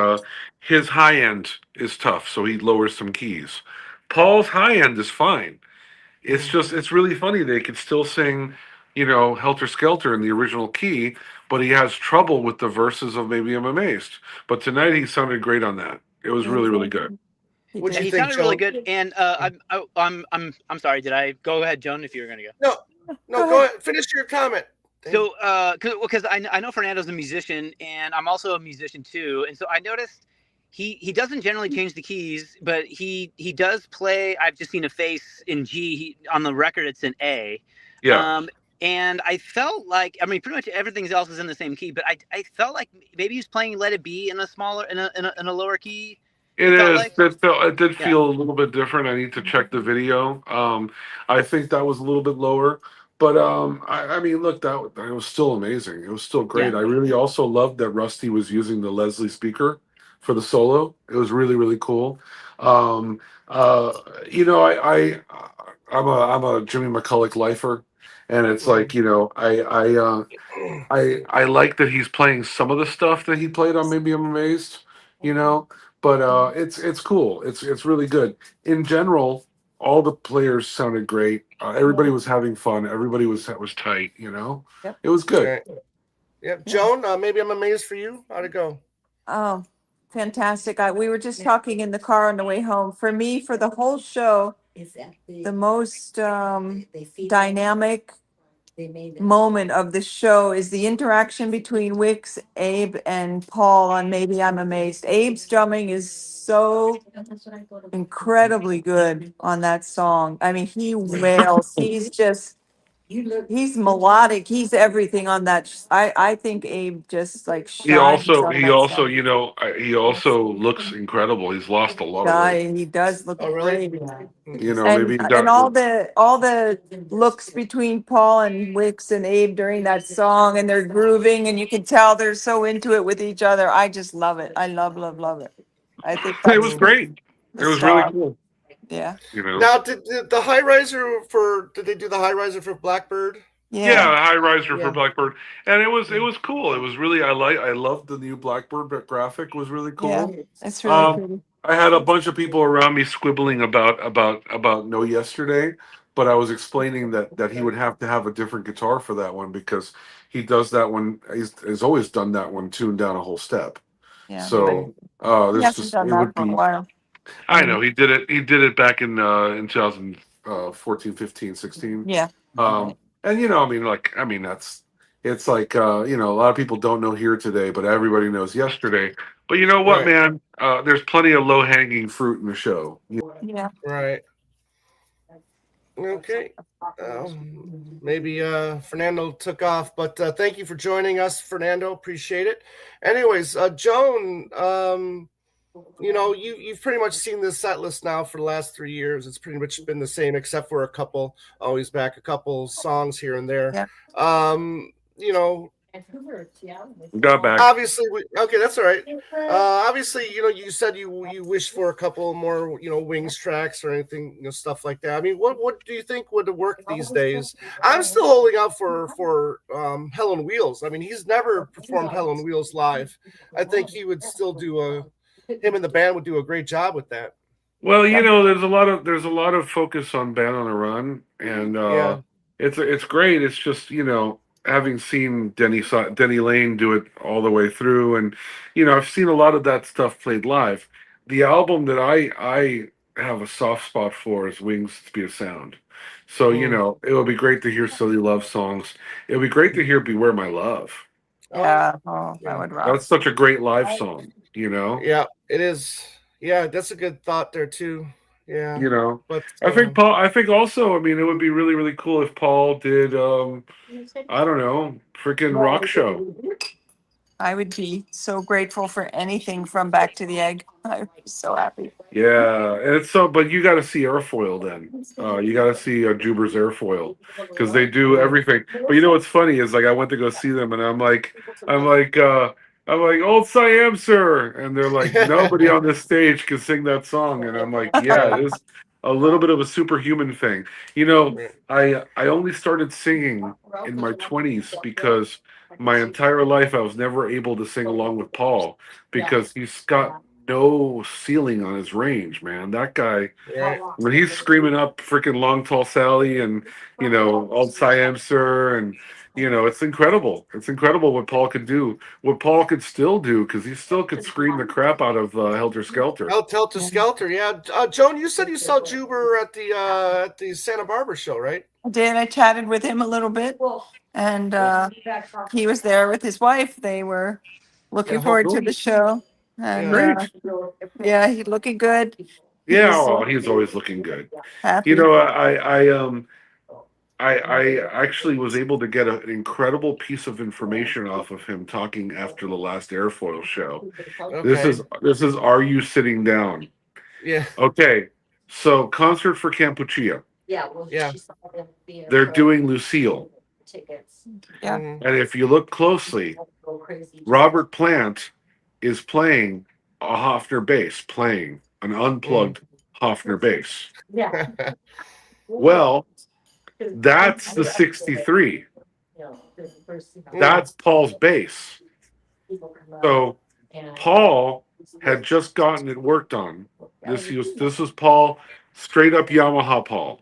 S2: his high end is tough, so he lowers some keys. Paul's high end is fine. It's really funny they could still sing, Helter Skelter in the original key, but he has trouble with the verses of Maybe I'm Amazed. But tonight he sounded great on that. It was really, really good.
S1: What'd you
S3: he
S1: think,
S3: sounded really
S1: Joan?
S3: good. And I'm sorry. Did I go ahead, Joan? If you were going to go.
S1: No, go ahead. Finish your comment.
S3: So, because I know Fernando's a musician, and I'm also a musician too, and so I noticed he doesn't generally change the keys, but he does play. I've just seen a face in G. On the record, it's an A.
S2: Yeah.
S3: And I felt like, I mean, pretty much everything else is in the same key, but I felt like maybe he's playing Let It Be in a smaller, in a lower key.
S2: It is.
S3: Like.
S2: It did feel a little bit different. I need to check the video. I think that was a little bit lower, but I mean, look, that was still amazing. It was still great.
S3: Yeah.
S2: I really also loved that Rusty was using the Leslie speaker for the solo. It was really, really cool. Um, I'm a Jimmy McCulloch lifer, and it's like I like that he's playing some of the stuff that he played on Maybe I'm Amazed, you know, but it's cool. It's really good. In general, all the players sounded great. Everybody was having fun. Everybody was tight.
S4: Yep.
S2: It was good.
S1: Right. Yep. Joan, maybe I'm amazed for you. How'd it go?
S4: Oh, fantastic. We were just talking in the car on the way home. For me, for the whole show, the most dynamic moment of the show is the interaction between Wix, Abe, and Paul on Maybe I'm Amazed. Abe's drumming is so incredibly good on that song. I mean, he wails. He's melodic. He's everything on that. I think Abe just like
S2: He
S4: shines
S2: also
S4: on
S2: he
S4: that
S2: also
S4: song.
S2: he also looks incredible. He's lost a lot of weight.
S4: He does look
S1: really?
S4: great.
S2: Maybe he
S4: And
S2: got.
S4: all the looks between Paul and Wix and Abe during that song, and they're grooving, and you can tell they're so into it with each other. I just love it. I love it. I think
S2: It
S4: that's
S2: was great.
S4: the
S2: It was really
S4: star.
S2: cool.
S4: Yeah.
S1: Now, did the high riser for? Did they do the high riser for Blackbird?
S2: Yeah, high riser for Blackbird, and it was cool. It was really I loved the new Blackbird graphic. Was really cool.
S4: Yeah, it's really pretty.
S2: I had a bunch of people around me squibbling about No Yesterday, but I was explaining that he would have to have a different guitar for that one because he does that one. He's always done that one tuned down a whole step.
S4: Yeah.
S2: So
S4: He
S2: this
S4: hasn't
S2: just
S4: done
S2: it
S4: that
S2: would
S4: for a
S2: be.
S4: while.
S2: I know he did it. He did it back in 2014, 15, 16.
S4: Yeah.
S2: And that's it's like a lot of people don't know Here Today, but everybody knows Yesterday. But you know what,
S1: Right.
S2: man? There's plenty of low hanging fruit in the show.
S4: Yeah.
S1: Right. Okay. Maybe Fernando took off, but thank you for joining us, Fernando. Appreciate it. Anyways, Joan, you've pretty much seen this set list now for the last 3 years. It's pretty much been the same, except for a couple songs here and there.
S4: Yeah.
S2: Got back.
S1: Obviously, okay, that's all right. Obviously, you said you wish for a couple more, Wings tracks or anything, stuff like that. I mean, what do you think would work these days? I'm still holding out for Hell on Wheels. I mean, he's never performed Hell on Wheels live. I think he would still him and the band would do a great job with that.
S2: Well, there's a lot of focus on Band on the Run, and it's great. It's just having seen Denny Lane do it all the way through, and I've seen a lot of that stuff played live. The album that I have a soft spot for is Wings to Be a Sound. So it would be great to hear silly love songs. It would be great to hear Beware My Love.
S4: Yeah. That would rock.
S2: That's such a great live song.
S1: Yeah, it is. Yeah, that's a good thought there too. Yeah. But
S2: I think also, I mean, it would be really, really cool if Paul did I don't know, freaking rock show.
S4: I would be so grateful for anything from Back to the Egg. I'd be so happy.
S2: Yeah, and but you got to see Airfoil then. You got to see Juber's Airfoil because they do everything. But what's funny is like I went to go see them and I'm like, Old Siam, sir, and they're like, nobody on this stage can sing that song, and I'm like, yeah, it is a little bit of a superhuman thing. I only started singing in my 20s because my entire life I was never able to sing along with Paul because he's got no ceiling on his range, man. That guy, when he's screaming up freaking Long Tall Sally and Old Siam Sir, and it's incredible. It's incredible what Paul could do, what Paul could still do, because he still could scream the crap out of Helter Skelter.
S1: Helter Skelter, yeah. Joan, you said you saw Juber at the Santa Barbara show, right?
S4: I did. I chatted with him a little bit, and he was there with his wife. They were looking forward to the show, and he's looking good.
S2: He's always looking good.
S4: Happy.
S2: I actually was able to get an incredible piece of information off of him talking after the last Airfoil show.
S1: Okay.
S2: This is Are You Sitting Down?
S1: Yeah.
S2: Okay. So concert for Campuchia.
S1: Yeah.
S2: They're doing Lucille.
S4: Yeah.
S2: And if you look closely, Robert Plant is playing a Hofner bass, playing an unplugged Hofner bass.
S4: Yeah.
S2: Well, that's the 63. That's Paul's bass. So Paul had just gotten it worked on. This was Paul, straight up Yamaha Paul.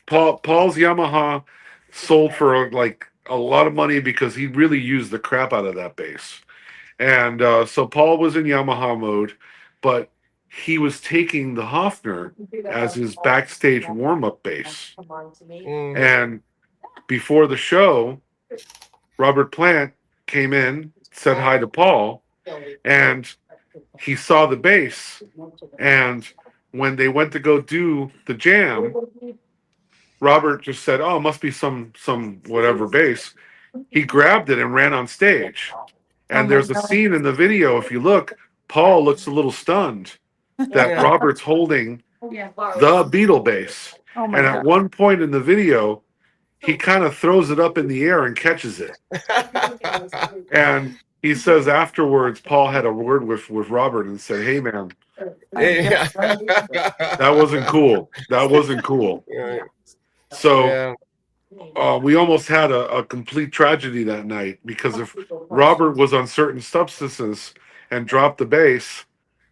S2: Paul's Yamaha sold for like a lot of money because he really used the crap out of that bass. And so Paul was in Yamaha mode, but he was taking the Hofner as his backstage warm up bass. And before the show, Robert Plant came in, said hi to Paul, and he saw the bass. And when they went to go do the jam, Robert just said, "Oh, it must be some whatever bass." He grabbed it and ran on stage. And there's a scene in the video, if you look, Paul looks a little stunned that Robert's holding the Beatle bass. And at one point in the video, he kind of throws it up in the air and catches it. And he says afterwards, Paul had a word with Robert and said, "Hey, man, that wasn't cool. That wasn't cool." So we almost had a complete tragedy that night, because if Robert was on certain substances and dropped the bass,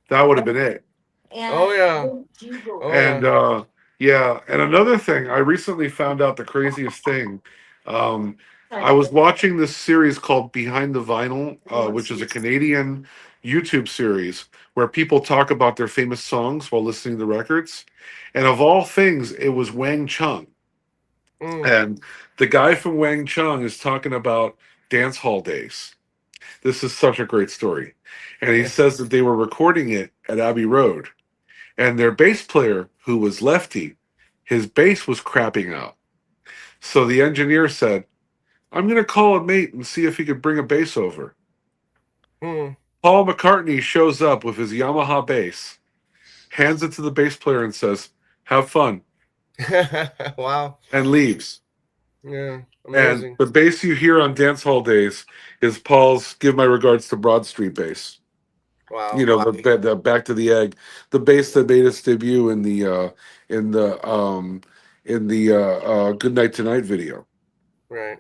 S2: that would have been it. And and another thing, I recently found out the craziest thing. I was watching this series called Behind the Vinyl, which is a Canadian YouTube series where people talk about their famous songs while listening to records. And of all things, it was Wang Chung. And the guy from Wang Chung is talking about dance hall days. This is such a great story. And he says that they were recording it at Abbey Road. And their bass player, who was lefty, his bass was crapping out. So the engineer said, "I'm going to call a mate and see if he could bring a bass over." Paul McCartney shows up with his Yamaha bass, hands it to the bass player and says, "Have fun."
S1: Wow.
S2: And leaves.
S1: Yeah, amazing.
S2: And the bass you hear on Dance Hall Days is Paul's "Give My Regards to Broad Street" bass.
S1: Wow.
S2: The Back to the Egg, the bass that made its debut in the Good Night Tonight video.
S1: Right.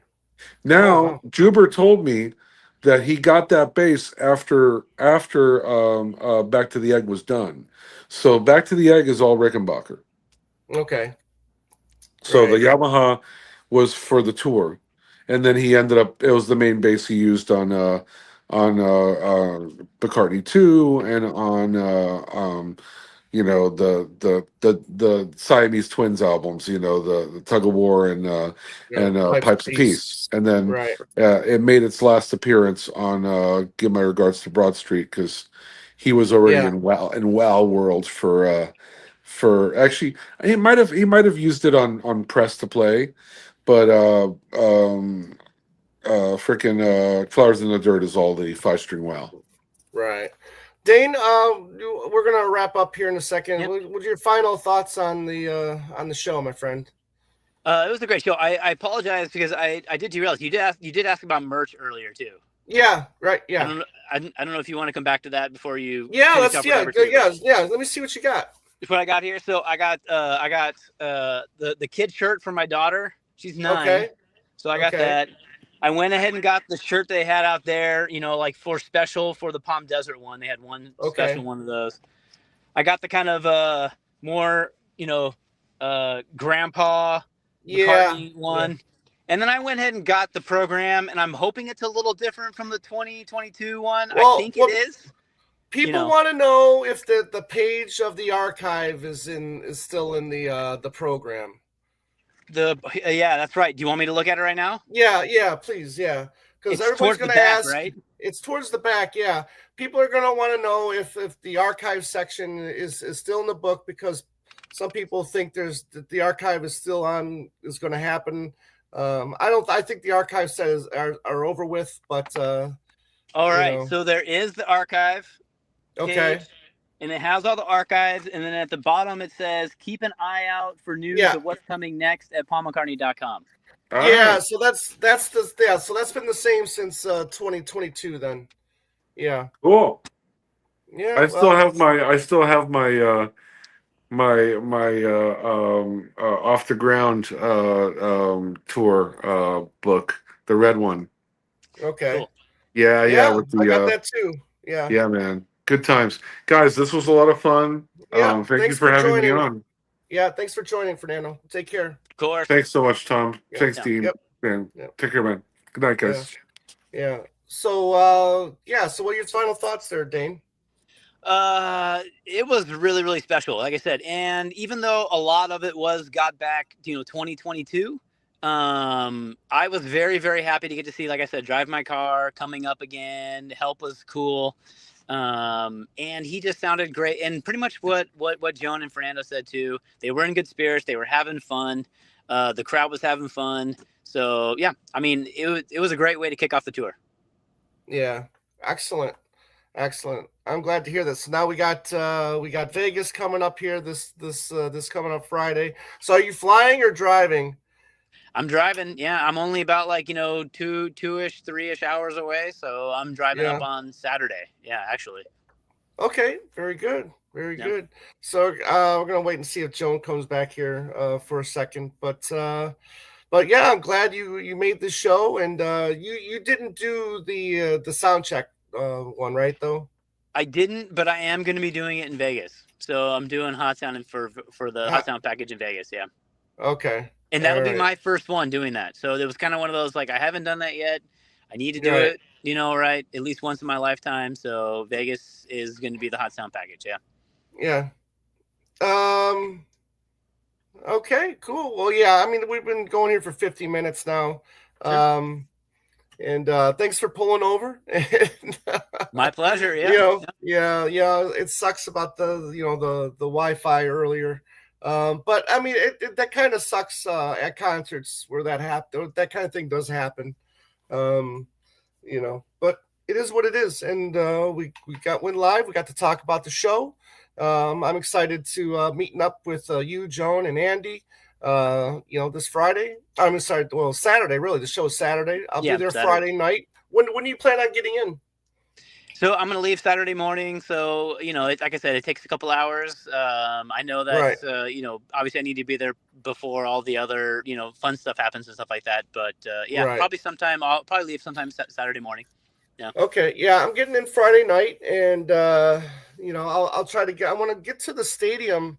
S2: Now, Juber told me that he got that bass after Back to the Egg was done. So Back to the Egg is all Rickenbacker.
S1: Okay.
S2: So the Yamaha was for the tour, and then he ended up. It was the main bass he used on McCartney 2 and on the Siamese Twins albums. The Tug of War and Pipes of Peace, and then it made its last appearance on Give My Regards to Broad Street, because he was already in Wow World for actually he might have used it on Press to Play, but freaking Flowers in the Dirt is all the 5-string Wow.
S1: Right. Dane, we're gonna wrap up here in a second. Yep. What's your final thoughts on the show, my friend?
S3: It was a great show. I apologize because I did derail. You did ask about merch earlier too.
S1: Yeah, right. Yeah.
S3: I don't know if you want to come back to that before you.
S1: Let me see what you got.
S3: What I got here. So I got the kid shirt for my daughter. She's 9. Okay. So I got that. I went ahead and got the shirt they had out there, like for the Palm Desert one. They had one special one of those. I got the kind of more, grandpa McCartney one. Yeah. And then I went ahead and got the program, and I'm hoping it's a little different from the 2022 one. I think it is.
S1: People want to know if the page of the archive is still in the program.
S3: That's right. Do you want me to look at it right now?
S1: Yeah, please, yeah. Because everybody's going to ask.
S3: Right?
S1: It's towards the back, yeah. People are going to want to know if the archive section is still in the book, because some people think the archive is still on, is going to happen. I think the archive set are over with, but
S3: all right. So there is the archive.
S1: Okay.
S3: And it has all the archives, and then at the bottom it says, "Keep an eye out for news of what's coming next at paulmccartney.com."
S1: Yeah, so that's been the same since 2022 then. Yeah.
S2: Cool.
S1: Yeah.
S2: I still have my off the ground tour book, the red one.
S1: Okay.
S2: Cool. Yeah.
S1: With the, I got that too. Yeah.
S2: Yeah, man. Good times, guys. This was a lot of fun.
S1: Yeah,
S2: thank you for having me on.
S1: Yeah, thanks for joining, Fernando. Take care.
S3: Of course.
S2: Thanks so much, Tom. Thanks,
S3: Yeah.
S2: Dean.
S1: Yep.
S2: Man, take care, man. Good night, guys.
S1: Yeah. So, so what are your final thoughts there, Dane?
S3: It was really, really special, like I said. And even though a lot of it got back, 2022, I was very, very happy to get to see, like I said, Drive My Car coming up again. Help was cool. And he just sounded great. And pretty much what Joan and Fernando said too, they were in good spirits. They were having fun. The crowd was having fun. So yeah, I mean, it was a great way to kick off the tour.
S1: Yeah. Excellent. I'm glad to hear this. So now we got Vegas coming up here this coming up Friday. So are you flying or driving?
S3: I'm driving. Yeah, I'm only about 2-ish, 3-ish hours away. So I'm driving up on Saturday. Yeah, actually.
S1: Okay, very good. Very good. So we're gonna wait and see if Joan comes back here for a second. But yeah, I'm glad you made this show, and you didn't do the sound check one, right? Though
S3: I didn't, but I am going to be doing it in Vegas. So I'm doing Hot Sound for the Hot Sound package in Vegas. Yeah.
S1: Okay.
S3: And that'll be my first one doing that. So it was kind of one of those I haven't done that yet. I need to do it, right, at least once in my lifetime. So Vegas is going to be the Hot Sound package. Yeah.
S1: Yeah. Okay, cool. Well, yeah, I mean, we've been going here for 50 minutes now. Sure. And thanks for pulling over.
S3: My pleasure. Yeah.
S1: It sucks about the Wi-Fi earlier. But I mean, that kind of sucks at concerts where that kind of thing does happen. But it is what it is. And we went live. We got to talk about the show. I'm excited to meeting up with you, Joan, and Andy. This Friday. I'm sorry. Well, Saturday. Really, the show is Saturday. I'll be there Saturday. Friday night. When do you plan on getting in?
S3: So I'm going to leave Saturday morning. So like I said, it takes a couple hours. I know that obviously I need to be there before all the other fun stuff happens and stuff like that. But probably sometime. I'll probably leave sometime Saturday morning. Yeah.
S1: Okay. Yeah, I'm getting in Friday night, and I'll try to I want to get to the stadium.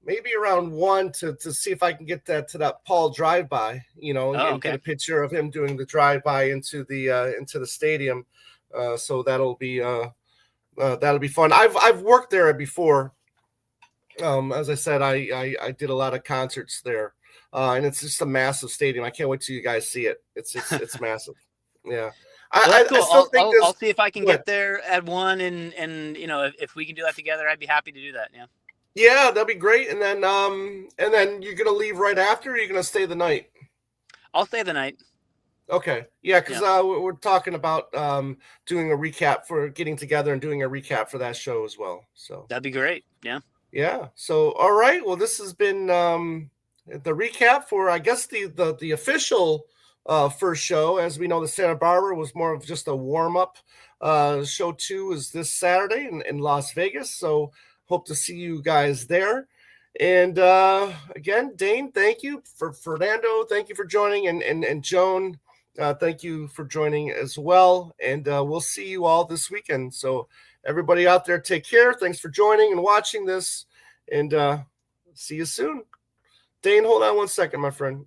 S1: Maybe around 1 to see if I can get to that Paul drive-by, and get a picture of him doing the drive-by into the stadium. So that'll be fun. I've worked there before. As I said, I did a lot of concerts there, and it's just a massive stadium. I can't wait till you guys see it. It's massive. Yeah.
S3: Well, cool. I'll see if I can get there at 1, and if we can do that together, I'd be happy to do that. Yeah.
S1: Yeah, that'd be great. And then you're gonna leave right after, or you're gonna stay the night?
S3: I'll stay the night.
S1: Okay. Yeah, because we're talking about doing a recap for getting together and doing a recap for that show as well. So
S3: that'd be great. Yeah.
S1: Yeah. So all right. Well, this has been the recap for I guess the official first show. As we know, the Santa Barbara was more of just a warm up. Show 2 is this Saturday in Las Vegas. So hope to see you guys there. And again, Dane, thank you. For Fernando, thank you for joining. And Joan, thank you for joining as well. And we'll see you all this weekend. So everybody out there, take care. Thanks for joining and watching this. And see you soon. Dane, hold on 1 second, my friend.